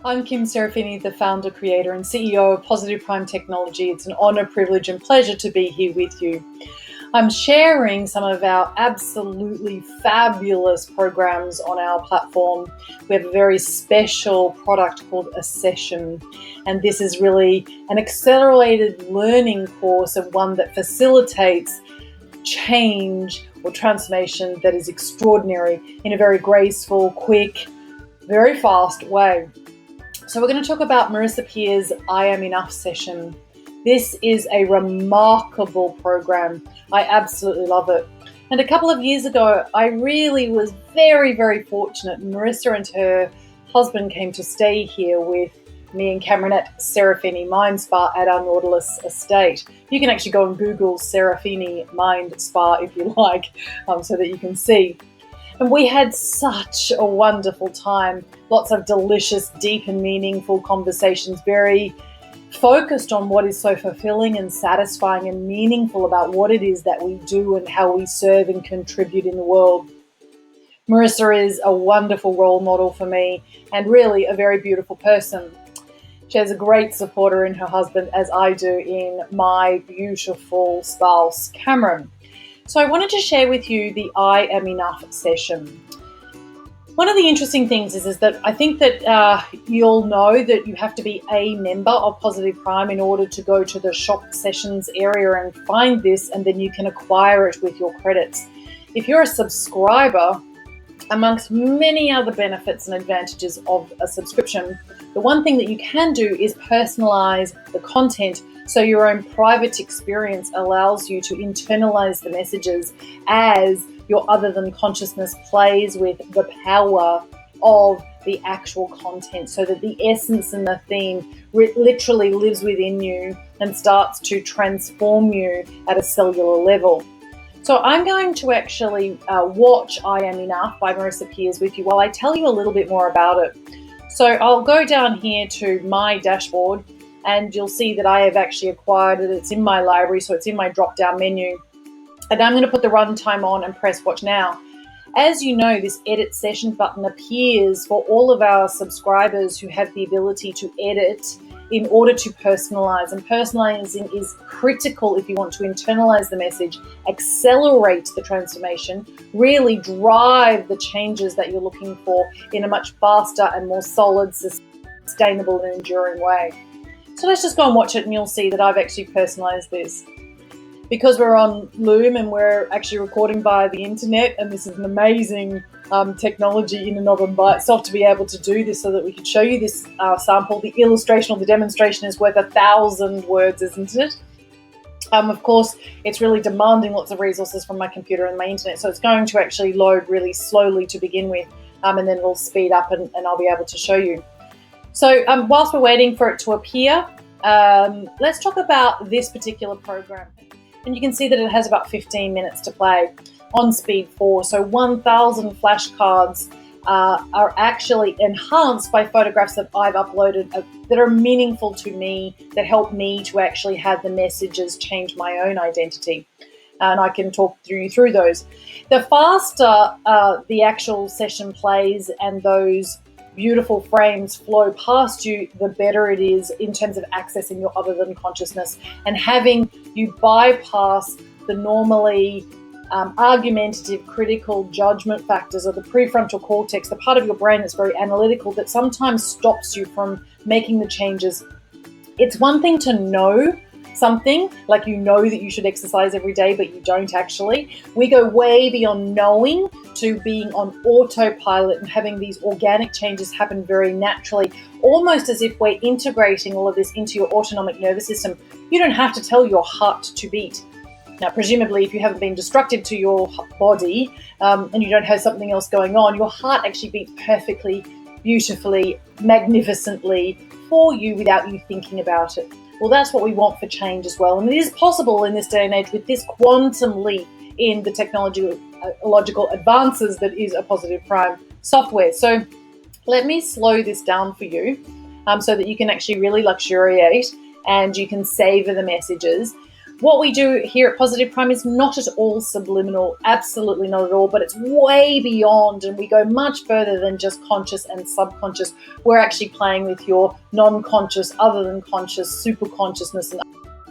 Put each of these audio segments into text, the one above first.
I'm Kim Serafini, the founder, creator, and CEO of Positive Prime Technology. It's an honor, privilege, and pleasure to be here with you. I'm sharing some of our absolutely fabulous programs on our platform. We have a very special product called A Session, and this is really an accelerated learning course and one that facilitates change or transformation that is extraordinary in a very graceful, quick, very fast way. So we're going to talk about Marissa Peer's I Am Enough session. This is a remarkable program. I absolutely love it. And a couple of years ago, I really was very, very fortunate. Marissa and her husband came to stay here with me and Cameron at Serafini Mind Spa at our Nautilus estate. You can actually go and Google Serafini Mind Spa if you like, so that you can see. And we had such a wonderful time. Lots of delicious, deep and meaningful conversations, very focused on what is so fulfilling and satisfying and meaningful about what it is that we do and how we serve and contribute in the world. Marissa is a wonderful role model for me and really a very beautiful person. She has a great supporter in her husband, as I do in my beautiful spouse, Cameron. So I wanted to share with you the I Am Enough session. One of the interesting things is that I think that you'll know that you have to be a member of Positive Prime in order to go to the shop sessions area and find this, and then you can acquire it with your credits. If you're a subscriber, amongst many other benefits and advantages of a subscription, the one thing that you can do is personalize the content so your own private experience allows you to internalize the messages as your other than consciousness plays with the power of the actual content, so that the essence and the theme literally lives within you and starts to transform you at a cellular level. So I'm going to actually watch I Am Enough by Marissa Peer with you while I tell you a little bit more about it. So I'll go down here to my dashboard and you'll see that I have actually acquired it. It's in my library, so it's in my drop-down menu. And I'm going to put the runtime on and press watch now. As you know, this edit session button appears for all of our subscribers who have the ability to edit in order to personalize. And personalizing is critical if you want to internalize the message, accelerate the transformation, really drive the changes that you're looking for in a much faster and more solid, sustainable and enduring way. So let's just go and watch it and you'll see that I've actually personalized this. Because we're on Loom and we're actually recording via the internet, and this is an amazing technology in and of itself to be able to do this so that we can show you this sample. The illustration or the demonstration is worth 1,000 words, isn't it? Of course, it's really demanding lots of resources from my computer and my internet, so it's going to actually load really slowly to begin with, and then it'll speed up and I'll be able to show you. So whilst we're waiting for it to appear, let's talk about this particular program. And you can see that it has about 15 minutes to play on speed 4. So 1,000 flashcards are actually enhanced by photographs that I've uploaded that are meaningful to me, that help me to actually have the messages change my own identity. And I can talk you through those. The faster the actual session plays and those beautiful frames flow past you, the better it is in terms of accessing your other than consciousness and having you bypass the normally argumentative, critical judgment factors of the prefrontal cortex, the part of your brain that's very analytical that sometimes stops you from making the changes. It's one thing to know something, like you know that you should exercise every day, but you don't actually. We go way beyond knowing to being on autopilot and having these organic changes happen very naturally, almost as if we're integrating all of this into your autonomic nervous system. You don't have to tell your heart to beat. Now, presumably, if you haven't been destructive to your body and you don't have something else going on, your heart actually beats perfectly, beautifully, magnificently for you without you thinking about it. Well, that's what we want for change as well. And it is possible in this day and age with this quantum leap in the technological advances that is a Positive Prime software. So let me slow this down for you so that you can actually really luxuriate and you can savor the messages. What we do here at Positive Prime is not at all subliminal, absolutely not at all, but it's way beyond, and we go much further than just conscious and subconscious. We're actually playing with your non-conscious, other than conscious, super consciousness and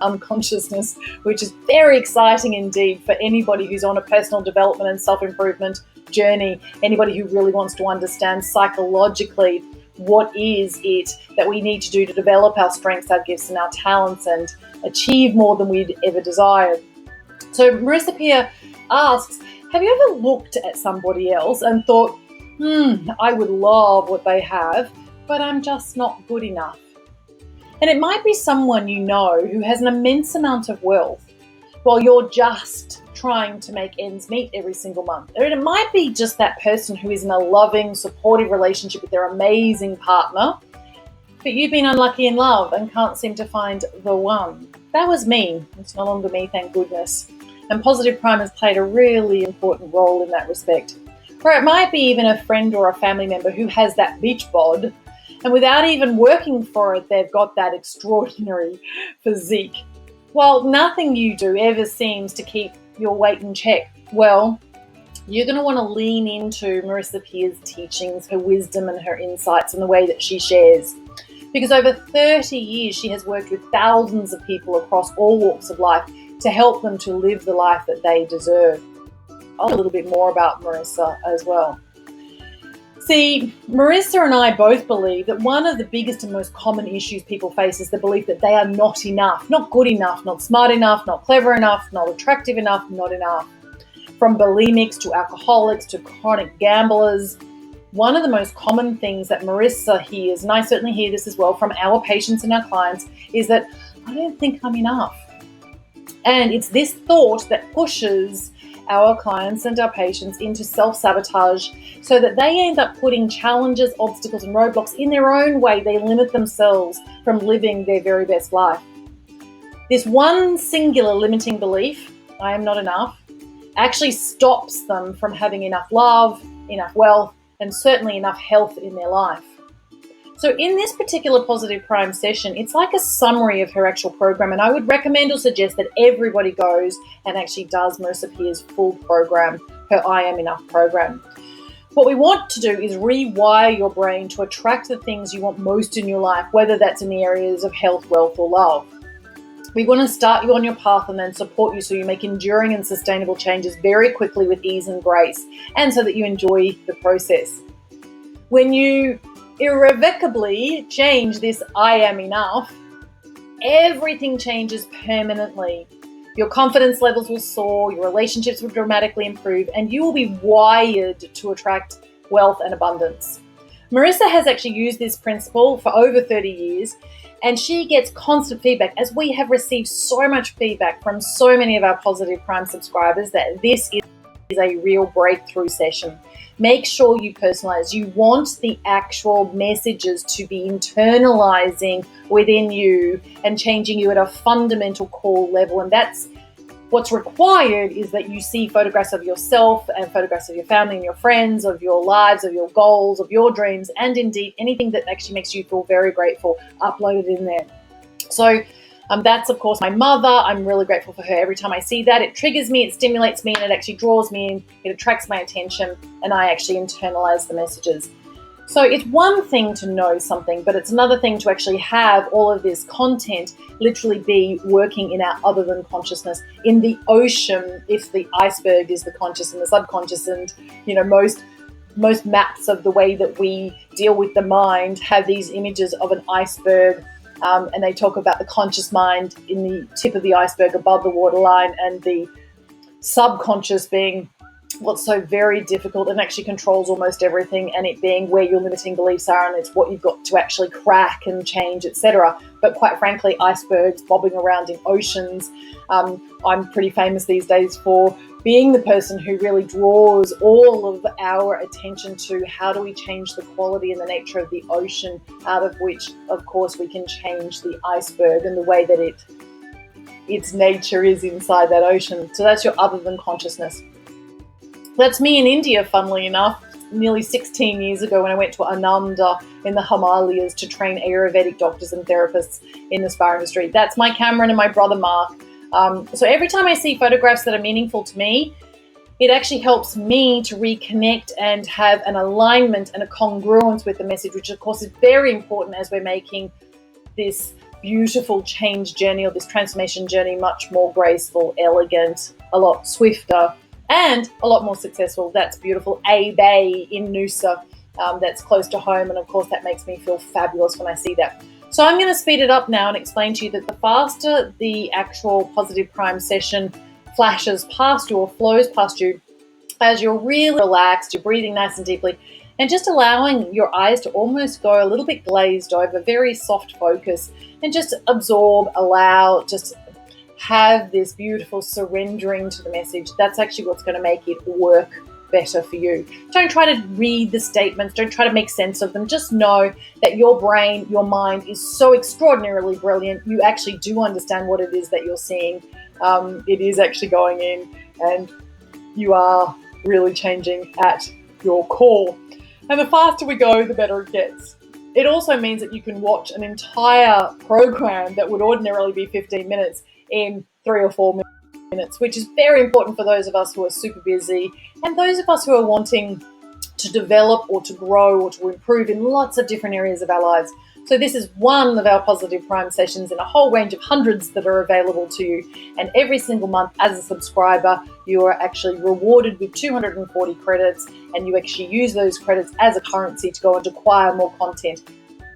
unconsciousness, which is very exciting indeed for anybody who's on a personal development and self-improvement journey, anybody who really wants to understand psychologically what is it that we need to do to develop our strengths, our gifts, and our talents and achieve more than we'd ever desired. So Marissa Peer asks, have you ever looked at somebody else and thought, I would love what they have, but I'm just not good enough? And it might be someone you know who has an immense amount of wealth while you're just trying to make ends meet every single month. Or it might be just that person who is in a loving, supportive relationship with their amazing partner, but you've been unlucky in love and can't seem to find the one. That was me. It's no longer me, thank goodness. And Positive Prime has played a really important role in that respect. Or it might be even a friend or a family member who has that beach bod, and without even working for it, they've got that extraordinary physique. Well, nothing you do ever seems to keep your weight in check. Well, you're going to want to lean into Marissa Peer's teachings, her wisdom and her insights and the way that she shares. Because over 30 years, she has worked with thousands of people across all walks of life to help them to live the life that they deserve. I'll a little bit more about Marissa as well. See, Marissa and I both believe that one of the biggest and most common issues people face is the belief that they are not enough, not good enough, not smart enough, not clever enough, not attractive enough, not enough. From bulimics to alcoholics to chronic gamblers, one of the most common things that Marissa hears, and I certainly hear this as well from our patients and our clients, is that I don't think I'm enough. And it's this thought that pushes our clients and our patients into self-sabotage so that they end up putting challenges, obstacles, and roadblocks in their own way. They limit themselves from living their very best life. This one singular limiting belief, I am not enough, actually stops them from having enough love, enough wealth, and certainly enough health in their life. So in this particular Positive Prime session, it's like a summary of her actual program, and I would recommend or suggest that everybody goes and actually does Marissa Peer's full program, her I Am Enough program. What we want to do is rewire your brain to attract the things you want most in your life, whether that's in the areas of health, wealth, or love. We want to start you on your path and then support you so you make enduring and sustainable changes very quickly with ease and grace, and so that you enjoy the process. When you irrevocably change this I am enough, everything changes permanently. Your confidence levels will soar, your relationships will dramatically improve, and you will be wired to attract wealth and abundance. Marissa has actually used this principle for over 30 years, and she gets constant feedback, as we have received so much feedback from so many of our Positive Prime subscribers that this is a real breakthrough session. Make sure you personalize. You want the actual messages to be internalizing within you and changing you at a fundamental core level. And that's what's required, is that you see photographs of yourself and photographs of your family and your friends, of your lives, of your goals, of your dreams, and indeed anything that actually makes you feel very grateful uploaded in there. So that's, of course, my mother. I'm really grateful for her. Every time I see that, it triggers me, it stimulates me, and it actually draws me in. It attracts my attention, and I actually internalize the messages. So it's one thing to know something, but it's another thing to actually have all of this content literally be working in our other than consciousness, in the ocean, if the iceberg is the conscious and the subconscious. And, most maps of the way that we deal with the mind have these images of an iceberg. And they talk about the conscious mind in the tip of the iceberg above the waterline, and the subconscious being what's so very difficult and actually controls almost everything, and it being where your limiting beliefs are, and it's what you've got to actually crack and change, etc. But quite frankly, icebergs bobbing around in oceans. I'm pretty famous these days for being the person who really draws all of our attention to how do we change the quality and the nature of the ocean, out of which, of course, we can change the iceberg and the way that its nature is inside that ocean. So that's your other than consciousness. That's me in India, funnily enough, nearly 16 years ago, when I went to Ananda in the Himalayas to train Ayurvedic doctors and therapists in the spa industry. That's my Cameron and my brother Mark. So every time I see photographs that are meaningful to me, it actually helps me to reconnect and have an alignment and a congruence with the message, which of course is very important as we're making this beautiful change journey or this transformation journey much more graceful, elegant, a lot swifter, and a lot more successful. That's beautiful. A Bay in Noosa, that's close to home, and of course that makes me feel fabulous when I see that. So I'm going to speed it up now and explain to you that the faster the actual Positive Prime session flashes past you or flows past you, as you're really relaxed, you're breathing nice and deeply, and just allowing your eyes to almost go a little bit glazed over, very soft focus, and just absorb, allow, just have this beautiful surrendering to the message. That's actually what's going to make it work better for you. Don't try to read the statements, don't try to make sense of them. Just know that your brain, your mind is so extraordinarily brilliant. You actually do understand what it is that you're seeing. It is actually going in, and you are really changing at your core. And the faster we go, the better it gets. It also means that you can watch an entire program that would ordinarily be 15 minutes in 3 or 4 minutes, which is very important for those of us who are super busy and those of us who are wanting to develop or to grow or to improve in lots of different areas of our lives. So this is one of our Positive Prime sessions in a whole range of hundreds that are available to you. And every single month as a subscriber, you are actually rewarded with 240 credits, and you actually use those credits as a currency to go and acquire more content.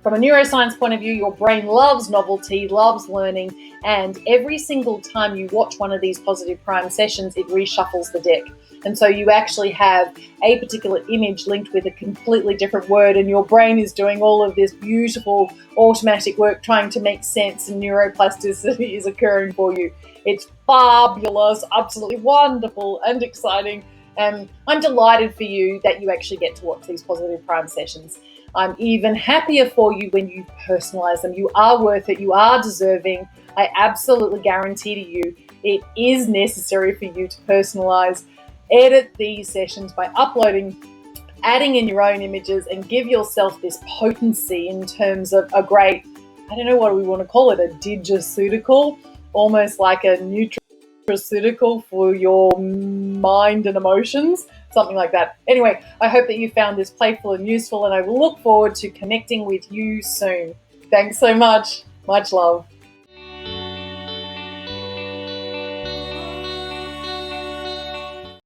From a neuroscience point of view, your brain loves novelty, loves learning, and every single time you watch one of these Positive Prime sessions, it reshuffles the deck. And so you actually have a particular image linked with a completely different word, and your brain is doing all of this beautiful automatic work trying to make sense, and neuroplasticity is occurring for you. It's fabulous, absolutely wonderful and exciting. And I'm delighted for you that you actually get to watch these Positive Prime sessions. I'm even happier for you when you personalize them. You are worth it. You are deserving. I absolutely guarantee to you it is necessary for you to personalize. Edit these sessions by uploading, adding in your own images, and give yourself this potency in terms of a great, I don't know what we want to call it, a digiceutical, almost like a nutraceutical for your mind and emotions, something like that. Anyway, I hope that you found this playful and useful, and I will look forward to connecting with you soon. Thanks so much. Much love.